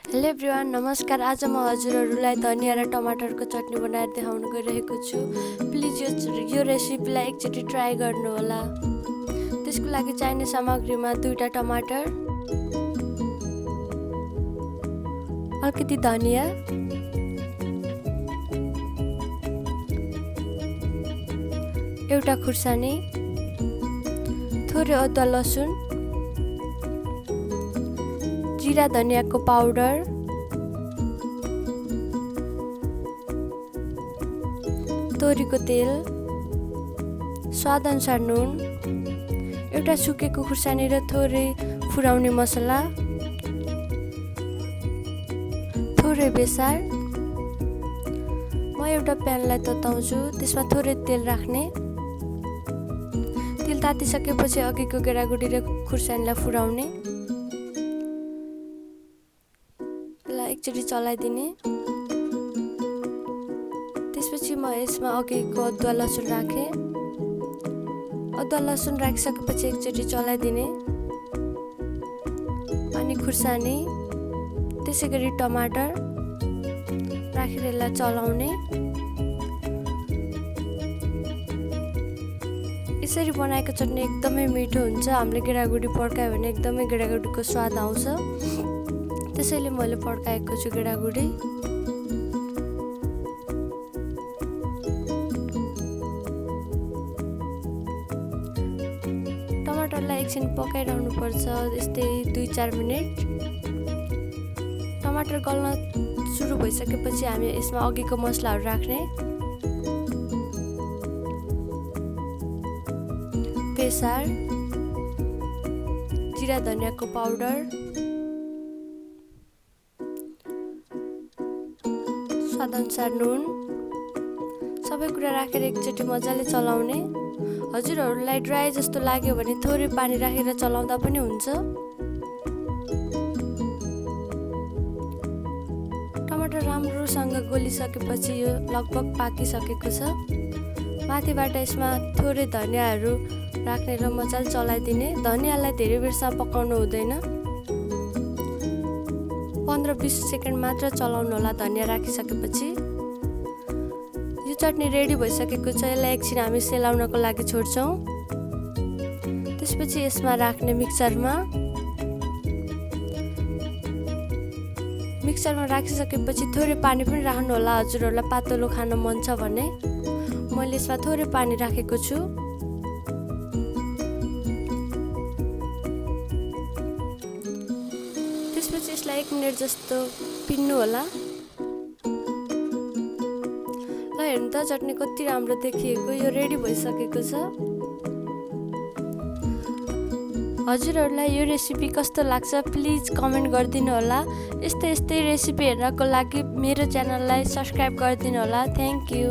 Hello everyone, नमस्कार। आज म हजुरहरूलाई धनिया र टमाटरको चटनी बनाएर देखाउन गइरहेको छु। प्लिज यो रेसिपीलाई एकचोटि ट्राई गर्नुहोला। त्यसको लागि चाहिने सामग्रीमा 2टा टमाटर, अलिकति धनिया, एउटा खुर्सानी, थोरै अदुवा लसुन, जिरा धनियाको पाउडर, तोरीको तेल, स्वादअनुसार नुन, एउटा सुकेको खुर्सानी र थोरै फुराउने मसला, थोरै बेसार। म एउटा प्यानलाई तताउँछु, त्यसमा थोरै तेल राख्ने। तेल तातिसकेपछि अघिको गेडागुडी र खुर्सानीलाई फुराउने, एकचोटि चलाइदिने। त्यसपछि म यसमा अघिको अदुवा लसुन राखेँ। अदुवा लसुन राखिसकेपछि एकचोटि चलाइदिने। अनि खुर्सानी, त्यसै गरी टमाटर राखेर यसलाई चलाउने। यसरी बनाएको चटनी एकदमै मिठो हुन्छ। हामीले गेडागुडी पड्कायो भने एकदमै गेडागुडीको स्वाद आउँछ। त्यसैले मैले पड्काएको छु गेडागुडी। टमाटरलाई एकछिन पकाइरहनु पर्छ, यस्तै 2-4 मिनेट। टमाटर गल्न सुरु भइसकेपछि हामी यसमा अघिको मसलाहरू राख्ने। बेसार, जिरा धनियाको पाउडर, स्वादअनुसार नुन, सबै कुरा राखेर एकचोटि मजाले चलाउने। हजुरहरूलाई ड्राई जस्तो लाग्यो भने थोरै पानी राखेर चलाउँदा पनि हुन्छ। टमाटर राम्रोसँग गोलिसकेपछि यो लगभग पाकिसकेको छ। माथिबाट यसमा थोरै धनियाहरू राख्ने र मजाले चलाइदिने। धनियालाई धेरै बेरसम्म पकाउनु हुँदैन, 15-20 सेकेन्ड मात्र चलाउनु होला धनिया राखिसकेपछि। यो चटनी रेडी भइसकेको छ। यसलाई एकछिन हामी सेलाउनको लागि छोड्छौँ। त्यसपछि यसमा राख्ने मिक्सरमा राखिसकेपछि थोरै पानी पनि राख्नु होला। हजुरहरूलाई पातलो खान मन छ भने। मैले यसमा थोरै पानी राखेको छु। त्यसपछि यसलाई 1 मिनेट जस्तो पिन्नु होला। ल हेर्नु त, चटनी कति राम्रो देखिएको। यो रेडी भइसकेको छ। हजुरहरूलाई यो रेसिपी कस्तो लाग्छ प्लिज कमेन्ट गरिदिनु होला। यस्तै रेसिपी हेर्नको लागि मेरो च्यानललाई सब्स्क्राइब गरिदिनु होला। Thank you.